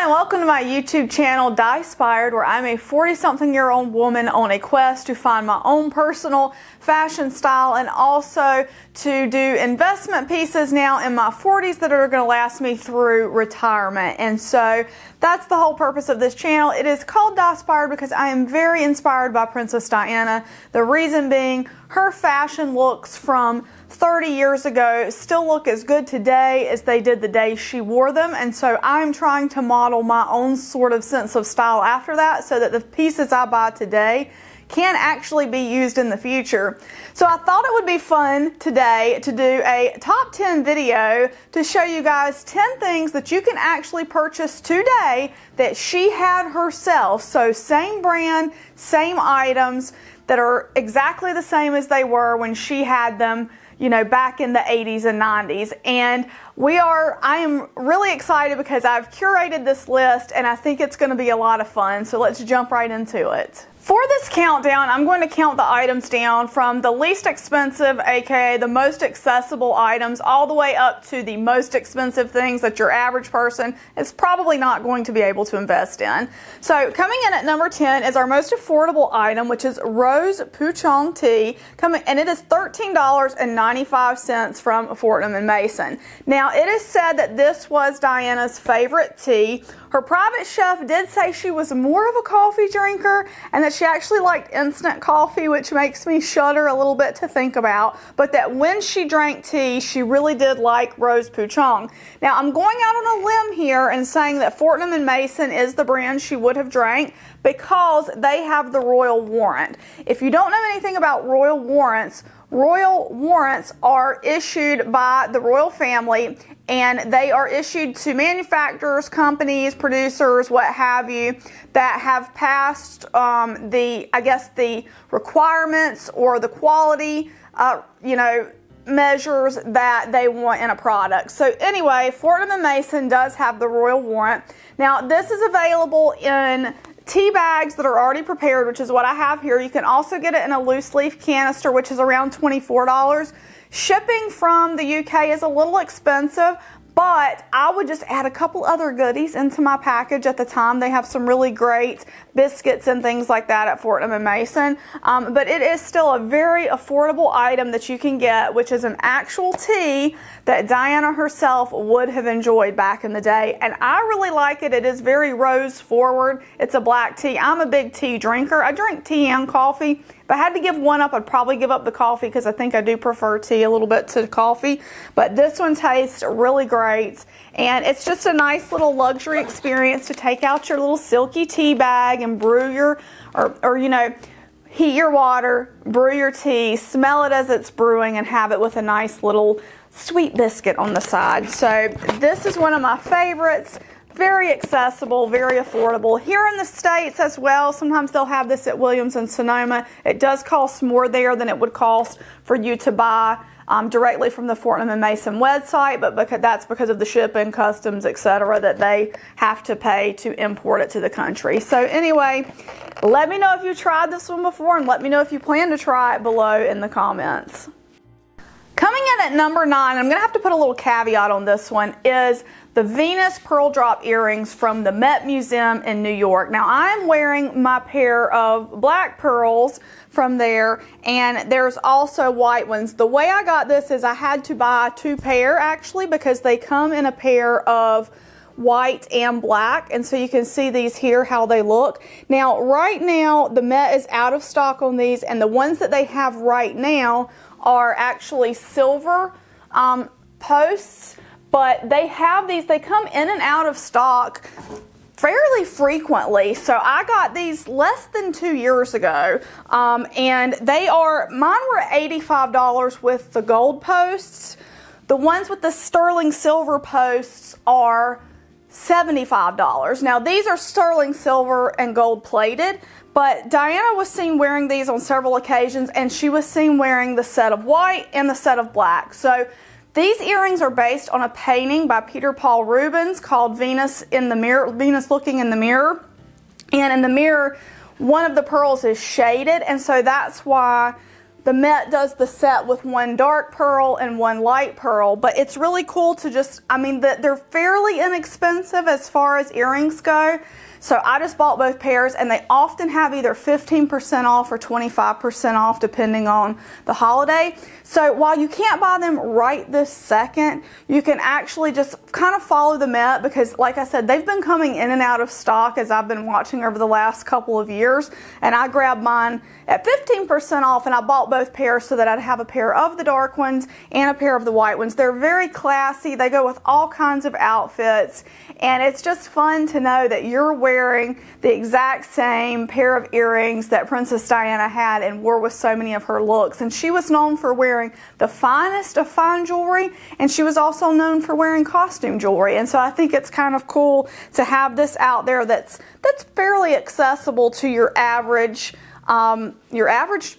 and welcome to my YouTube channel, Di-spired, where I'm a 40-something-year-old woman on a quest to find my own personal fashion style and also to do investment pieces now in my 40s that are going to last me through retirement. And so that's the whole purpose of this channel. It is called Di-spired because I am very inspired by Princess Diana. The reason being, her fashion looks from 30 years ago still look as good today as they did the day she wore them, and so I'm trying to model my own sort of sense of style after that so that the pieces I buy today can actually be used in the future. So I thought it would be fun today to do a top 10 video to show you guys 10 things that you can actually purchase today that she had herself. So same brand, same items that are exactly the same as they were when she had them, you know, back in the 80s and 90s. And I am really excited because I've curated this list and I think it's going to be a lot of fun. So let's jump right into it. For this countdown, I'm going to count the items down from the least expensive, aka the most accessible items, all the way up to the most expensive things that your average person is probably not going to be able to invest in. So coming in at number 10 is our most affordable item, which is Rose Pouchon tea, and it is $13.95 from Fortnum & Mason. Now, it is said that this was Diana's favorite tea. Her private chef did say she was more of a coffee drinker and that she actually liked instant coffee, which makes me shudder a little bit to think about, but that when she drank tea, she really did like Rose Pouchon. Now, I'm going out on a limb here and saying that Fortnum & Mason is the brand she would have drank because they have the royal warrant. If you don't know anything about royal warrants are issued by the royal family, and they are issued to manufacturers, companies, producers, what have you, that have passed the requirements or the quality, measures that they want in a product. So anyway, Fortnum & Mason does have the royal warrant. Now, this is available in tea bags that are already prepared, which is what I have here. You can also get it in a loose leaf canister, which is around $24. Shipping from the UK is a little expensive, but I would just add a couple other goodies into my package at the time. They have some really great biscuits and things like that at Fortnum & Mason. But it is still a very affordable item that you can get, which is an actual tea that Diana herself would have enjoyed back in the day. And I really like it. It is very rose forward. It's a black tea. I'm a big tea drinker. I drink tea and coffee. If I had to give one up, I'd probably give up the coffee because I think I do prefer tea a little bit to coffee. But this one tastes really great. And it's just a nice little luxury experience to take out your little silky tea bag and brew your, heat your water, brew your tea, smell it as it's brewing, and have it with a nice little sweet biscuit on the side. So this is one of my favorites. Very accessible, very affordable. Here in the States as well, sometimes they'll have this at Williams and Sonoma. It does cost more there than it would cost for you to buy directly from the Fortnum & Mason website, but that's because of the shipping, customs, etc., that they have to pay to import it to the country. So anyway, let me know if you tried this one before, and let me know if you plan to try it below in the comments. Coming in at number 9, I'm going to have to put a little caveat on this one, is the Venus pearl drop earrings from the Met Museum in New York. Now, I'm wearing my pair of black pearls from there, and there's also white ones. The way I got this is I had to buy 2 pair actually, because they come in a pair of white and black, and so you can see these here how they look. Now, right now the Met is out of stock on these, and the ones that they have right now are actually silver posts, but they have these, they come in and out of stock fairly frequently. So I got these less than 2 years ago, and mine were $85 with the gold posts. The ones with the sterling silver posts are $75. Now, these are sterling silver and gold plated, but Diana was seen wearing these on several occasions, and she was seen wearing the set of white and the set of black. So these earrings are based on a painting by Peter Paul Rubens called Venus in the Mirror, Venus Looking in the Mirror. And in the mirror, one of the pearls is shaded, and so that's why the Met does the set with one dark pearl and one light pearl, but it's really cool to just, I mean, they're fairly inexpensive as far as earrings go. So I just bought both pairs, and they often have either 15% off or 25% off depending on the holiday. So while you can't buy them right this second, you can actually just kind of follow the Met, because like I said, they've been coming in and out of stock as I've been watching over the last couple of years. And I grabbed mine at 15% off, and I bought both pairs so that I'd have a pair of the dark ones and a pair of the white ones. They're very classy. They go with all kinds of outfits, and it's just fun to know that you're wearing the exact same pair of earrings that Princess Diana had and wore with so many of her looks. And she was known for wearing the finest of fine jewelry, and she was also known for wearing costume jewelry. And so I think it's kind of cool to have this out there that's fairly accessible to your average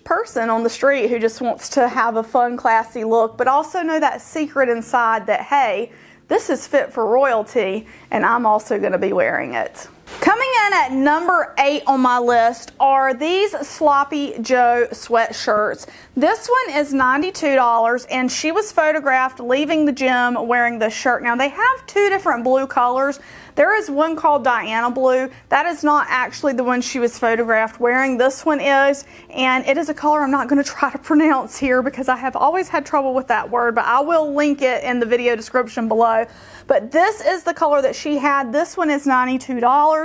person on the street who just wants to have a fun, classy look, but also know that secret inside that, hey, this is fit for royalty, and I'm also going to be wearing it. Coming in at number 8 on my list are these Sloppy Joe sweatshirts. This one is $92, and she was photographed leaving the gym wearing this shirt. Now, they have 2 different blue colors. There is one called Diana Blue. That is not actually the one she was photographed wearing. This one is, and it is a color I'm not going to try to pronounce here because I have always had trouble with that word, but I will link it in the video description below. But this is the color that she had. This one is $92.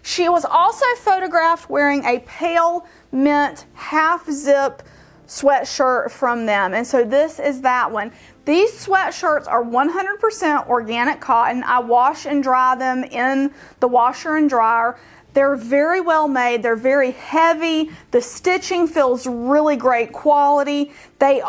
She was also photographed wearing a pale mint half zip sweatshirt from them, and so this is that one. These sweatshirts are 100% organic cotton. I wash and dry them in the washer and dryer. They're very well made. They're very heavy. The stitching feels really great quality. They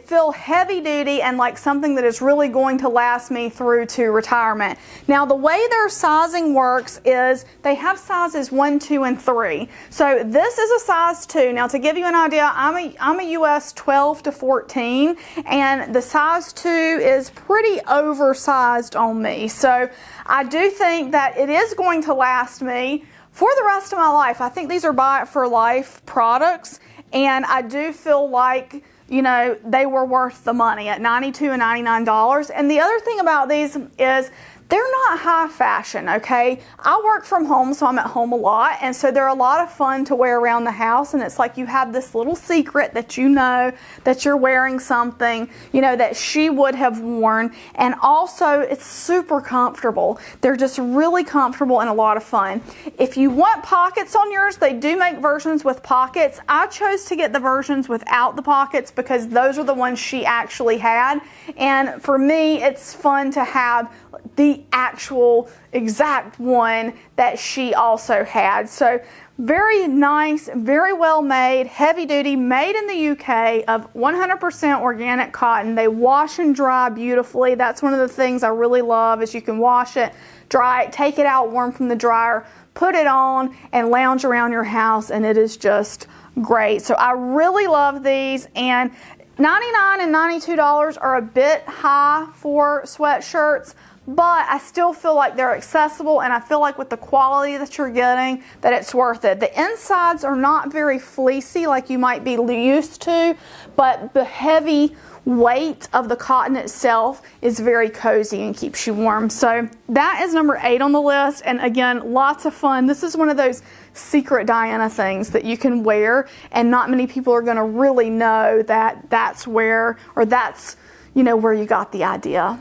feel heavy duty and like something that is really going to last me through to retirement. Now, the way their sizing works is they have sizes 1, 2, and 3. So this is a size 2. Now, to give you an idea, I'm a US 12 to 14, and the size 2 is pretty oversized on me. So I do think that it is going to last me for the rest of my life. I think these are buy it for life products, and I do feel like, you know, they were worth the money at $92 and $99. And the other thing about these is they're not high fashion, okay? I work from home, so I'm at home a lot, and so they're a lot of fun to wear around the house, and it's like you have this little secret that you know that you're wearing something, you know, that she would have worn, and also it's super comfortable. They're just really comfortable and a lot of fun. If you want pockets on yours, they do make versions with pockets. I chose to get the versions without the pockets because those are the ones she actually had, and for me, it's fun to have the actual exact one that she also had. So very nice, very well made, heavy duty, made in the UK of 100% organic cotton. They wash and dry beautifully. That's one of the things I really love is you can wash it, dry it, take it out warm from the dryer, put it on, and lounge around your house, and it is just great. So I really love these, and $99 and $92 are a bit high for sweatshirts, but I still feel like they're accessible, and I feel like with the quality that you're getting that it's worth it. The insides are not very fleecy like you might be used to, but the heavy weight of the cotton itself is very cozy and keeps you warm. So that is number 8 on the list, and again, lots of fun. This is one of those secret Diana things that you can wear, and not many people are going to really know that that's where, or that's, you know, where you got the idea.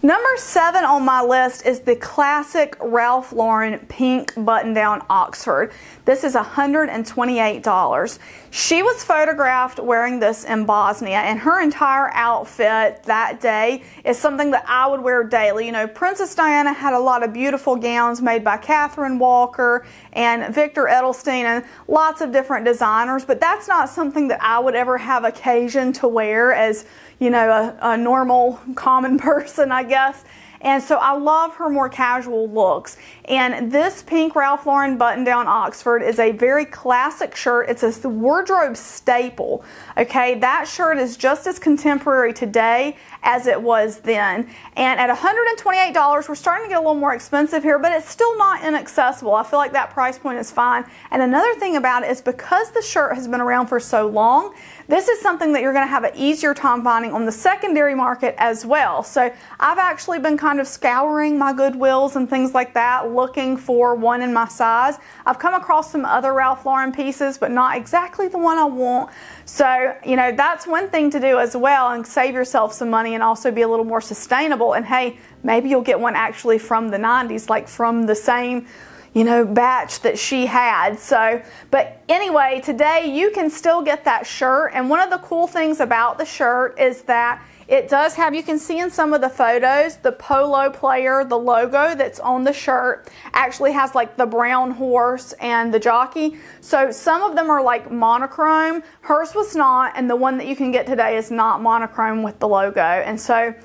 Number 7 on my list is the classic Ralph Lauren pink button-down Oxford. This is $128. She was photographed wearing this in Bosnia, and her entire outfit that day is something that I would wear daily. You know, Princess Diana had a lot of beautiful gowns made by Catherine Walker and Victor Edelstein and lots of different designers, but that's not something that I would ever have occasion to wear as, you know, a normal, common person, I guess. And so I love her more casual looks. And this pink Ralph Lauren button-down Oxford is a very classic shirt. It's a wardrobe staple. Okay, that shirt is just as contemporary today as it was then. And at $128, we're starting to get a little more expensive here, but it's still not inaccessible. I feel like that price point is fine. And another thing about it is because the shirt has been around for so long, this is something that you're going to have an easier time finding on the secondary market as well. So I've actually been kind of scouring my Goodwills and things like that, looking for one in my size. I've come across some other Ralph Lauren pieces, but not exactly the one I want. So, you know, that's one thing to do as well, and save yourself some money and also be a little more sustainable. And hey, maybe you'll get one actually from the 90s, like from the same, you know, batch that she had. So, but anyway, today you can still get that shirt. And one of the cool things about the shirt is that it does have, you can see in some of the photos, the polo player, the logo that's on the shirt actually has like the brown horse and the jockey. So some of them are like monochrome. Hers was not, and the one that you can get today is not monochrome with the logo. And so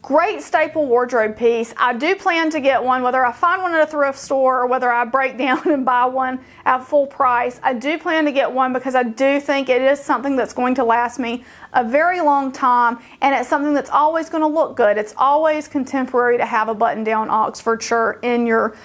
great staple wardrobe piece. I do plan to get one, whether I find one at a thrift store or whether I break down and buy one at full price. I do plan to get one because I do think it is something that's going to last me a very long time, and it's something that's always going to look good. It's always contemporary to have a button-down Oxford shirt in your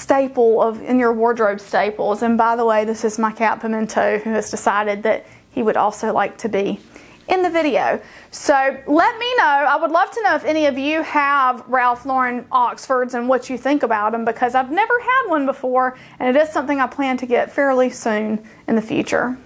in your wardrobe staples. And by the way, this is my cat Pimento, who has decided that he would also like to be in the video. So let me know. I would love to know if any of you have Ralph Lauren Oxfords and what you think about them, because I've never had one before, and it is something I plan to get fairly soon in the future.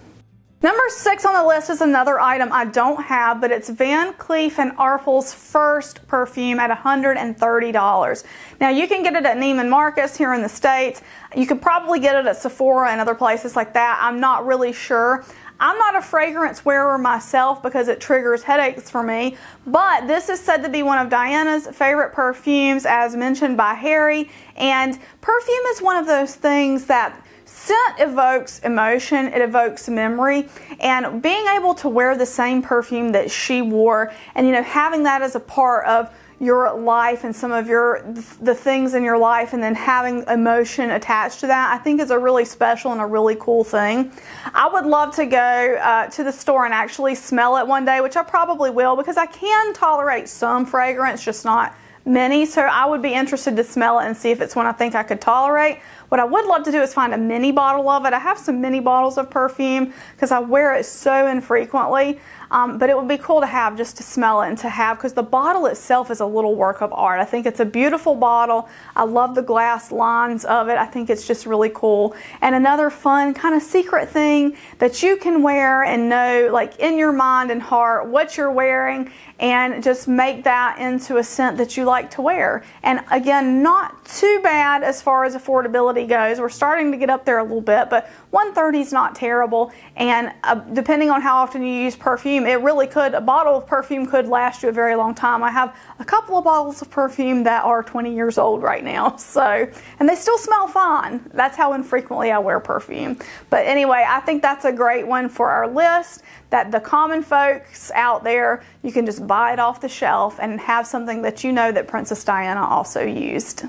Number 6 on the list is another item I don't have, but it's Van Cleef & Arpels First perfume at $130. Now you can get it at Neiman Marcus here in the States. You could probably get it at Sephora and other places like that. I'm not really sure. I'm not a fragrance wearer myself because it triggers headaches for me, but this is said to be one of Diana's favorite perfumes, as mentioned by Harry. And perfume is one of those things that scent evokes emotion, it evokes memory, and being able to wear the same perfume that she wore, and you know, having that as a part of your life and some of the things in your life, and then having emotion attached to that, I think is a really special and a really cool thing. I would love to go to the store and actually smell it one day, which I probably will, because I can tolerate some fragrance, just not many. So I would be interested to smell it and see if it's one I think I could tolerate. What I would love to do is find a mini bottle of it. I have some mini bottles of perfume because I wear it so infrequently. But it would be cool to have, just to smell it and to have, because the bottle itself is a little work of art. I think it's a beautiful bottle. I love the glass lines of it. I think it's just really cool. And another fun kind of secret thing that you can wear and know, like in your mind and heart, what you're wearing, and just make that into a scent that you like to wear. And again, not too bad as far as affordability goes. We're starting to get up there a little bit, but $130 is not terrible. And depending on how often you use perfume, it really could, a bottle of perfume could last you a very long time. I have a couple of bottles of perfume that are 20 years old right now, so, and they still smell fine. That's how infrequently I wear perfume. But anyway, I think that's a great one for our list, that the common folks out there, you can just buy it off the shelf and have something that you know that Princess Diana also used.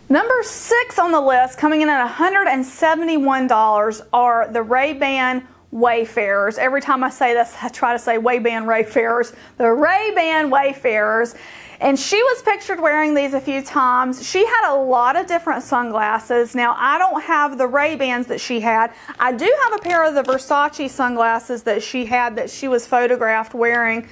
Number 6 on the list, coming in at $171, are the Ray-Ban Wayfarers. Every time I say this, I try to say Ray-Ban Wayfarers. The Ray-Ban Wayfarers. And she was pictured wearing these a few times. She had a lot of different sunglasses. Now, I don't have the Ray-Bans that she had. I do have a pair of the Versace sunglasses that she had, that she was photographed wearing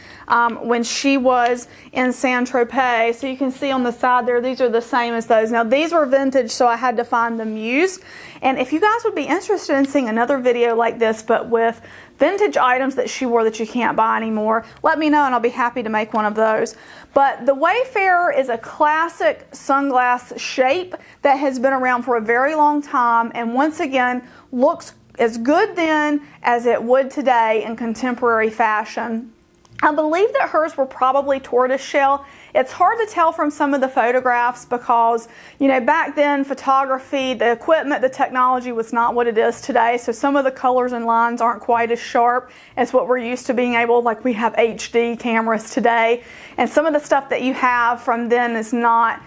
when she was in Saint-Tropez. So you can see on the side there, these are the same as those. Now, these were vintage, so I had to find them used. And if you guys would be interested in seeing another video like this, but with vintage items that she wore that you can't buy anymore, let me know and I'll be happy to make one of those. But the Wayfarer is a classic sunglass shape that has been around for a very long time, and once again looks as good then as it would today in contemporary fashion. I believe that hers were probably tortoiseshell. It's hard to tell from some of the photographs because, you know, back then photography, the equipment, the technology was not what it is today. So some of the colors and lines aren't quite as sharp as what we're used to being able, like we have HD cameras today. And some of the stuff that you have from then is not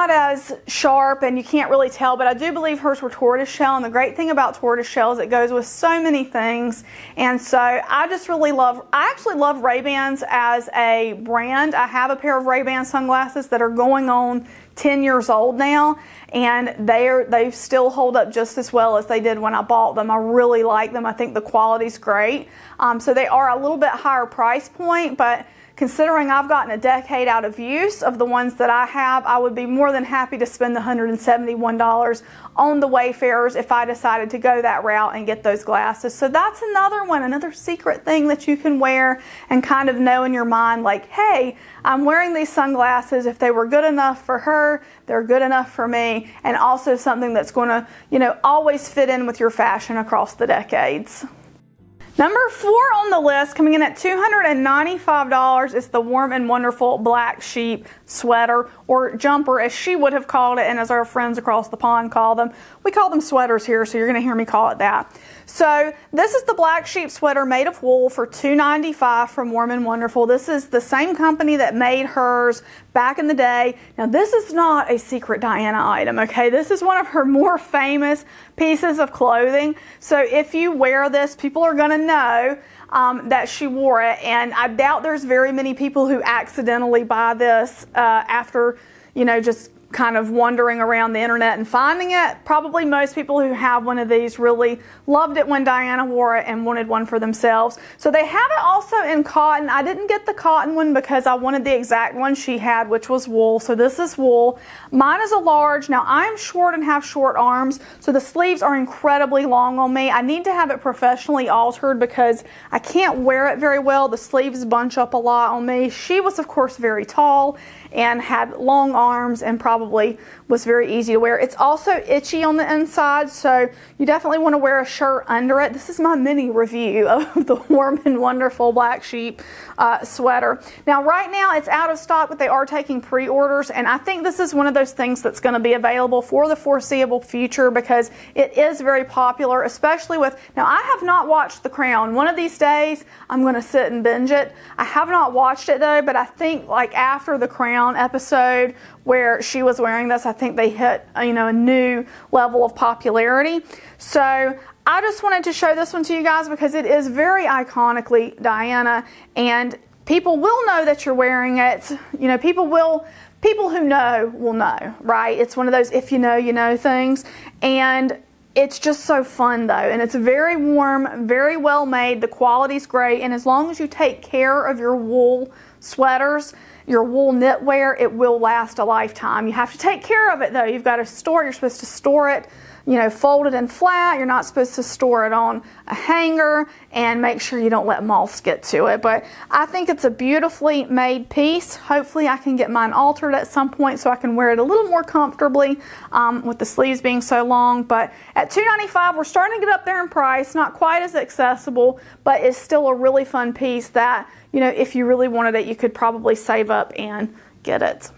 as sharp and you can't really tell, but I do believe hers were tortoiseshell, and the great thing about tortoiseshell is it goes with so many things. And so I actually love Ray-Bans as a brand. I have a pair of Ray-Ban sunglasses that are going on 10 years old now, and they still hold up just as well as they did when I bought them. I really like them. I think the quality's great. So they are a little bit higher price point, but considering I've gotten a decade out of use of the ones that I have, I would be more than happy to spend the $171 on the Wayfarers if I decided to go that route and get those glasses. So that's another one, another secret thing that you can wear and kind of know in your mind, like, hey, I'm wearing these sunglasses. If they were good enough for her, they're good enough for me. And also something that's going to, you know, always fit in with your fashion across the decades. Number 4 on the list, coming in at $295, is the Warm and Wonderful Black Sheep sweater, or jumper as she would have called it, and as our friends across the pond call them. We call them sweaters here, so you're going to hear me call it that. So this is the Black Sheep sweater made of wool for $295 from Warm and Wonderful. This is the same company that made hers back in the day. Now this is not a secret Diana item, okay? This is one of her more famous pieces of clothing. So if you wear this, people are going to know that she wore it, and I doubt there's very many people who accidentally buy this after, you know, just kind of wandering around the internet and finding it. Probably most people who have one of these really loved it when Diana wore it and wanted one for themselves. So they have it also in cotton. I didn't get the cotton one because I wanted the exact one she had, which was wool. So this is wool. Mine is a large. Now I'm short and have short arms, so the sleeves are incredibly long on me. I need to have it professionally altered because I can't wear it very well. The sleeves bunch up a lot on me. She was, of course, very tall and had long arms and probably was very easy to wear. It's also itchy on the inside, so you definitely want to wear a shirt under it. This is my mini review of the Warm and Wonderful Black Sheep sweater. Now right now it's out of stock, but they are taking pre-orders, and I think this is one of those things that's going to be available for the foreseeable future because it is very popular, especially with, now I have not watched The Crown. One of these days I'm going to sit and binge it. I have not watched it though, but I think like after The Crown episode where she was wearing this, I think they hit, you know, a new level of popularity. So I just wanted to show this one to you guys because it is very iconically Diana, and people will know that you're wearing it. You know, people who know will know, right? It's one of those if you know things, and it's just so fun though, and it's very warm, very well made. The quality's great, and as long as you take care of your wool sweaters, your wool knitwear, it will last a lifetime. You have to take care of it though. You've got to store it. You're supposed to store it, you know, folded and flat. You're not supposed to store it on a hanger, and make sure you don't let moths get to it. But I think it's a beautifully made piece. Hopefully I can get mine altered at some point so I can wear it a little more comfortably with the sleeves being so long. But at $295, we're starting to get up there in price. Not quite as accessible, but it's still a really fun piece that, you know, if you really wanted it, you could probably save up and get it.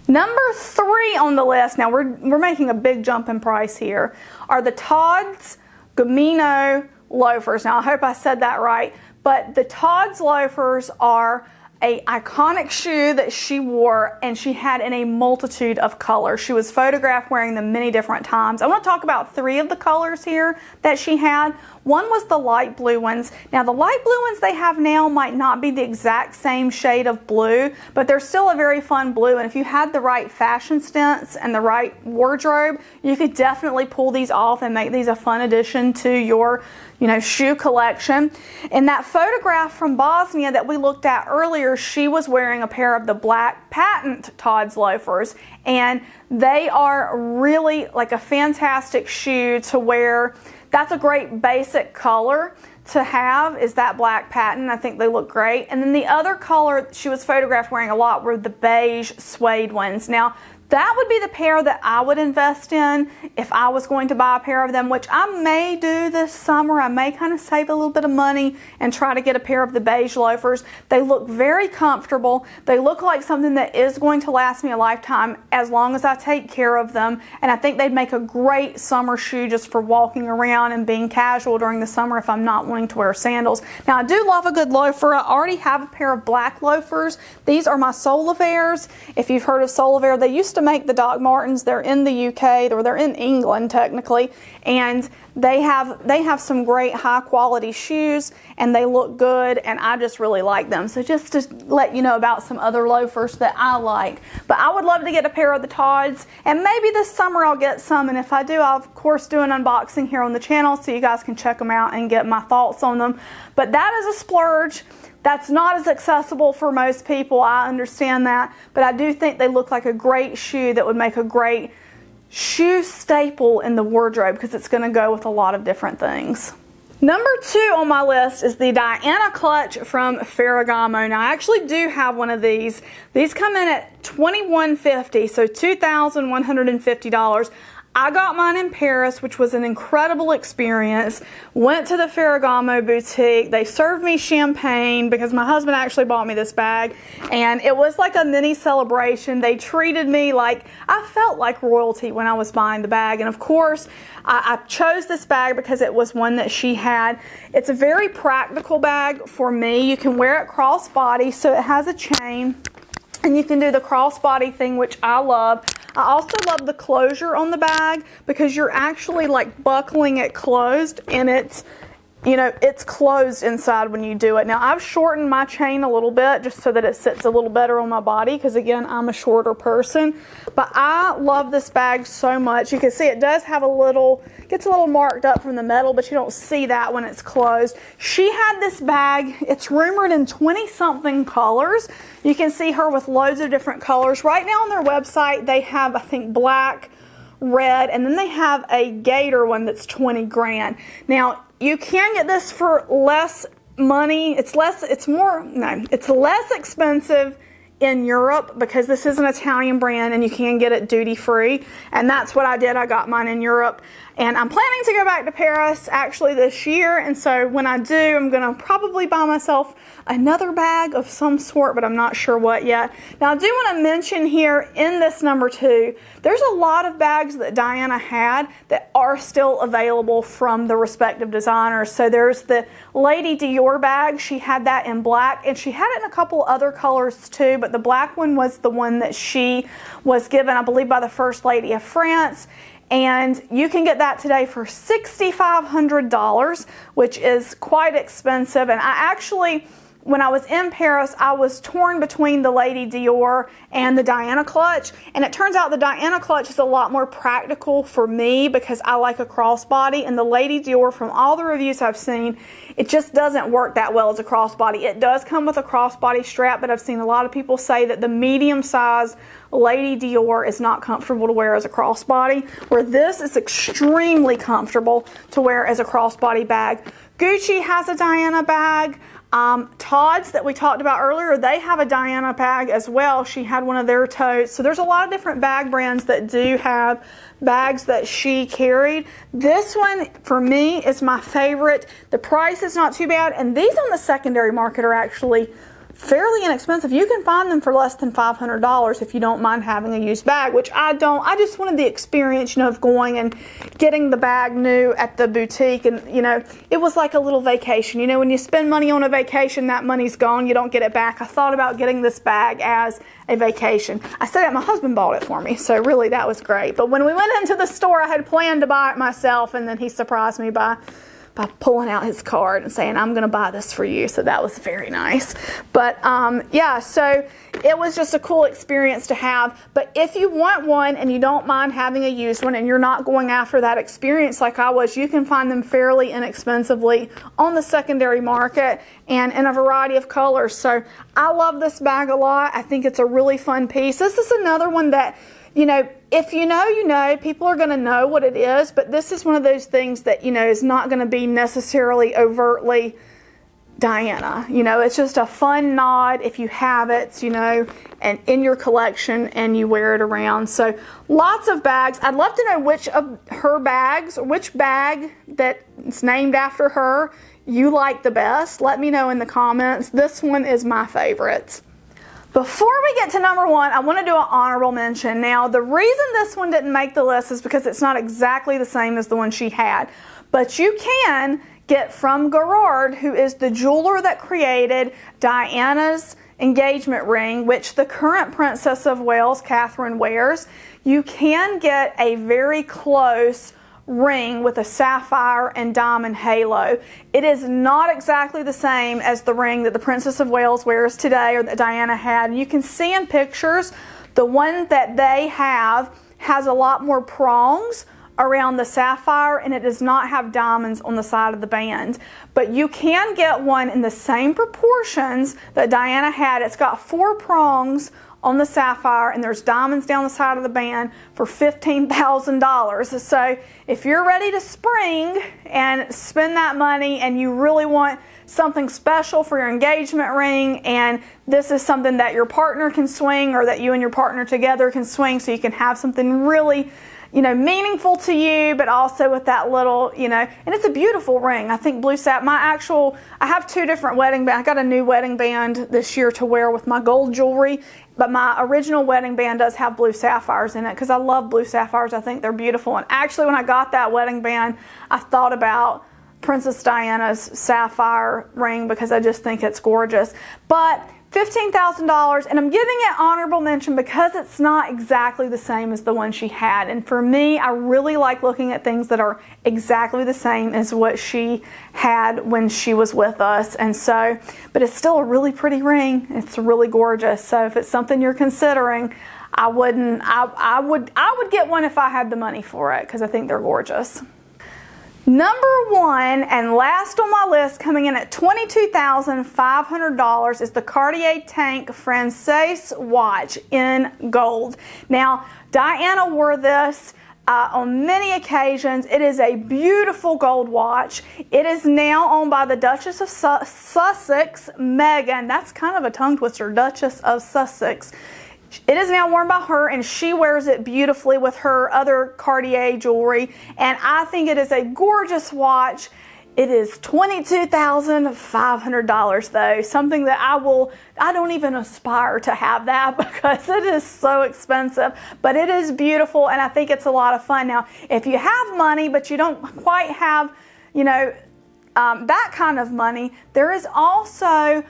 Number 3 on the list, now we're making a big jump in price here, are the Todd's Gamino loafers. Now I hope I said that right, but the Todd's loafers are an iconic shoe that she wore, and she had in a multitude of colors. She was photographed wearing them many different times. I want to talk about 3 of the colors here that she had. One was the light blue ones. Now the light blue ones they have now might not be the exact same shade of blue, but they're still a very fun blue, and if you had the right fashion sense and the right wardrobe, you could definitely pull these off and make these a fun addition to your, you know, shoe collection. In that photograph from Bosnia that we looked at earlier, she was wearing a pair of the black patent Todd's loafers, and they are really like a fantastic shoe to wear. That's a great basic color to have, is that black patent. I think they look great. And then the other color she was photographed wearing a lot were the beige suede ones. Now that would be the pair that I would invest in if I was going to buy a pair of them, which I may do this summer. I may kind of save a little bit of money and try to get a pair of the beige loafers. They look very comfortable. They look like something that is going to last me a lifetime as long as I take care of them. And I think they'd make a great summer shoe just for walking around and being casual during the summer if I'm not wanting to wear sandals. Now, I do love a good loafer. I already have a pair of black loafers. These are my Solavairs. If you've heard of Solavair, they used to make the Doc Martens. They're in the UK, or they're in England technically, and they have some great high quality shoes, and they look good, and I just really like them. So just to let you know about some other loafers that I like. But I would love to get a pair of the Todds, and maybe this summer I'll get some, and if I do, I'll of course do an unboxing here on the channel so you guys can check them out and get my thoughts on them. But that is a splurge. That's not as accessible for most people, I understand that, but I do think they look like a great shoe that would make a great shoe staple in the wardrobe because it's going to go with a lot of different things. Number 2 on my list is the Diana clutch from Ferragamo. Now, I actually do have one of these. These come in at $21.50, so $2,150. I got mine in Paris, which was an incredible experience. Went to the Ferragamo boutique. They served me champagne because my husband actually bought me this bag, and it was like a mini celebration. They treated me like, I felt like royalty when I was buying the bag. And of course, I chose this bag because it was one that she had. It's a very practical bag for me. You can wear it crossbody, so it has a chain, and you can do the crossbody thing, which I love. I also love the closure on the bag because you're actually like buckling it closed, and it's, you know, it's closed inside when you do it. Now, I've shortened my chain a little bit just so that it sits a little better on my body because, again, I'm a shorter person. But I love this bag so much. You can see it does have a little, gets a little marked up from the metal, but you don't see that when it's closed. She had this bag, it's rumored in 20-something colors. You can see her with loads of different colors. Right now on their website, they have, I think, black, red, and then they have a gator one that's 20 grand. Now, you can get this for less money. It's less expensive in Europe because this is an Italian brand and you can get it duty free. And that's what I did. I got mine in Europe. And I'm planning to go back to Paris actually this year. And so when I do, I'm going to probably buy myself another bag of some sort, but I'm not sure what yet. Now, I do want to mention here in this number 2, there's a lot of bags that Diana had that are still available from the respective designers. So there's the Lady Dior bag. She had that in black, and she had it in a couple other colors too, but the black one was the one that she was given, I believe, by the First Lady of France. And you can get that today for $6,500, which is quite expensive. And I actually, when I was in Paris, I was torn between the Lady Dior and the Diana clutch. And it turns out the Diana clutch is a lot more practical for me because I like a crossbody. And the Lady Dior, from all the reviews I've seen, it just doesn't work that well as a crossbody. It does come with a crossbody strap, but I've seen a lot of people say that the medium size Lady Dior is not comfortable to wear as a crossbody, where this is extremely comfortable to wear as a crossbody bag. Gucci has a Diana bag. Todds that we talked about earlier, they have a Diana bag as well. She had one of their totes. So there's a lot of different bag brands that do have bags that she carried. This one, for me, is my favorite. The price is not too bad, and these on the secondary market are actually fairly inexpensive. You can find them for less than $500 if you don't mind having a used bag, which I don't. I just wanted the experience, you know, of going and getting the bag new at the boutique, and, you know, it was like a little vacation. You know, when you spend money on a vacation, that money's gone. You don't get it back. I thought about getting this bag as a vacation. I said that my husband bought it for me, so really that was great. But when we went into the store, I had planned to buy it myself, and then he surprised me by pulling out his card and saying, I'm going to buy this for you. So that was very nice. But yeah, so it was just a cool experience to have. But if you want one and you don't mind having a used one and you're not going after that experience like I was, you can find them fairly inexpensively on the secondary market and in a variety of colors. So I love this bag a lot. I think it's a really fun piece. This is another one that, you know, if you know, you know, people are going to know what it is, but this is one of those things that, you know, is not going to be necessarily overtly Diana. You know, it's just a fun nod if you have it, you know, and in your collection and you wear it around. So lots of bags. I'd love to know which of her bags, or which bag that's named after her you like the best. Let me know in the comments. This one is my favorite. Before we get to number one, I want to do an honorable mention. Now, the reason this one didn't make the list is because it's not exactly the same as the one she had. But you can get from Gerard, who is the jeweler that created Diana's engagement ring, which the current Princess of Wales, Catherine, wears. You can get a very close ring with a sapphire and diamond halo. It is not exactly the same as the ring that the Princess of Wales wears today, or that Diana had. You can see in pictures, the one that they have has a lot more prongs around the sapphire, and it does not have diamonds on the side of the band. But you can get one in the same proportions that Diana had. It's got 4 prongs on the sapphire, and there's diamonds down the side of the band for $15,000. So if you're ready to spring and spend that money, and you really want something special for your engagement ring, and this is something that your partner can swing, or that you and your partner together can swing, so you can have something really, you know, meaningful to you, but also with that little, you know, and it's a beautiful ring. I think blue sapphire, I have 2 different wedding bands. I got a new wedding band this year to wear with my gold jewelry, but my original wedding band does have blue sapphires in it, because I love blue sapphires. I think they're beautiful. And actually, when I got that wedding band, I thought about Princess Diana's sapphire ring, because I just think it's gorgeous. But $15,000, and I'm giving it honorable mention because it's not exactly the same as the one she had. And for me, I really like looking at things that are exactly the same as what she had when she was with us. And so, but it's still a really pretty ring. It's really gorgeous. So if it's something you're considering, I would get one if I had the money for it, because I think they're gorgeous. Number one and last on my list, coming in at $22,500, is the Cartier Tank Francaise watch in gold. Now, Diana wore this on many occasions. It is a beautiful gold watch. It is now owned by the Duchess of Sussex, Meghan. That's kind of a tongue twister, Duchess of Sussex. It is now worn by her, and she wears it beautifully with her other Cartier jewelry, and I think it is a gorgeous watch. It is $22,500 though, something that I don't even aspire to have that, because it is so expensive, but it is beautiful, and I think it's a lot of fun. Now, if you have money, but you don't quite have, you know, that kind of money, there is also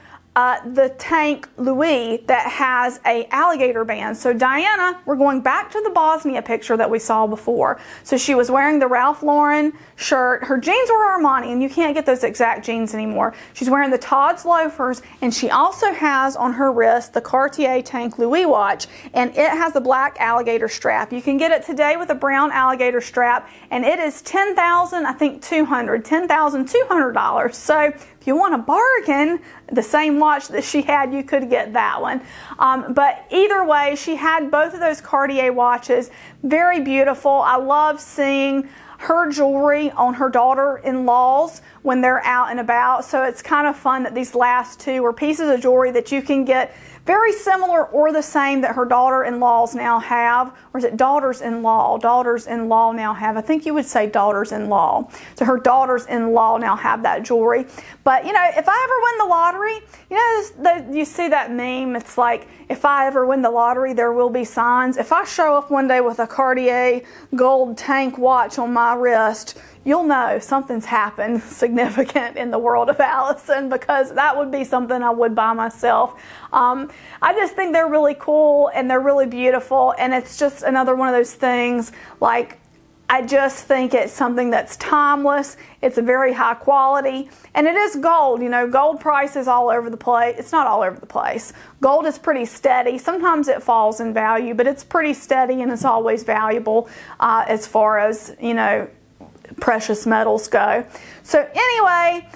the Tank Louis that has a alligator band. So Diana, we're going back to the Bosnia picture that we saw before. So she was wearing the Ralph Lauren shirt. Her jeans were Armani, and you can't get those exact jeans anymore. She's wearing the Tod's loafers, and she also has on her wrist the Cartier Tank Louis watch, and it has a black alligator strap. You can get it today with a brown alligator strap, and it is $10,200. So if you want a bargain, the same watch that she had, you could get that one. But either way, she had both of those Cartier watches. Very beautiful. I love seeing her jewelry on her daughter-in-laws when they're out and about. So it's kind of fun that these last 2 are pieces of jewelry that you can get very similar or the same that her daughter-in-laws now have. Or is it daughters-in-law? Daughters-in-law now have. I think you would say daughters-in-law. So her daughters-in-law now have that jewelry. But, you know, if I ever win the lottery, you know, you see that meme. It's like, if I ever win the lottery, there will be signs. If I show up one day with a Cartier gold Tank watch on my wrist, you'll know something's happened significant in the world of Allison, because that would be something I would buy myself. I just think they're really cool, and they're really beautiful, and it's just another one of those things, like, I just think it's something that's timeless. It's a very high quality, and it is gold. You know, gold prices all over the place. It's not all over the place. Gold is pretty steady. Sometimes it falls in value, but it's pretty steady, and it's always valuable as far as, you know, precious metals go. So anyway,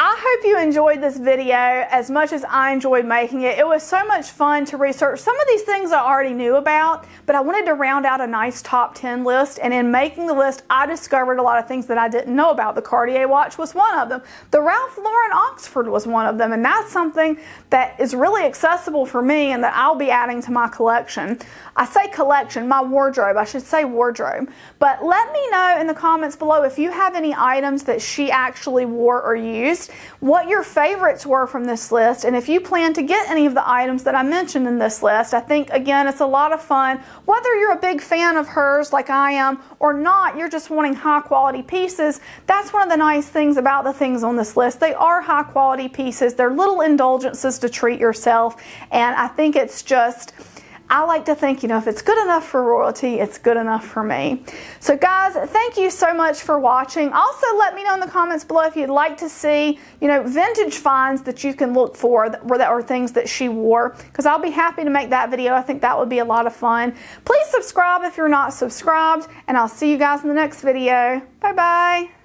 I hope you enjoyed this video as much as I enjoyed making it. It was so much fun to research some of these things I already knew about, but I wanted to round out a nice top 10 list, and in making the list, I discovered a lot of things that I didn't know about. The Cartier watch was one of them. The Ralph Lauren Oxford was one of them, and that's something that is really accessible for me and that I'll be adding to my collection. I say collection, my wardrobe, I should say wardrobe. But let me know in the comments below if you have any items that she actually wore or used, what your favorites were from this list, and if you plan to get any of the items that I mentioned in this list. I think, again, it's a lot of fun. Whether you're a big fan of hers like I am or not, you're just wanting high quality pieces, that's one of the nice things about the things on this list. They are high quality pieces. They're little indulgences to treat yourself, and I think it's just, I like to think, you know, if it's good enough for royalty, it's good enough for me. So guys, thank you so much for watching. Also, let me know in the comments below if you'd like to see, you know, vintage finds that you can look for that are things that she wore, because I'll be happy to make that video. I think that would be a lot of fun. Please subscribe if you're not subscribed, and I'll see you guys in the next video. Bye-bye.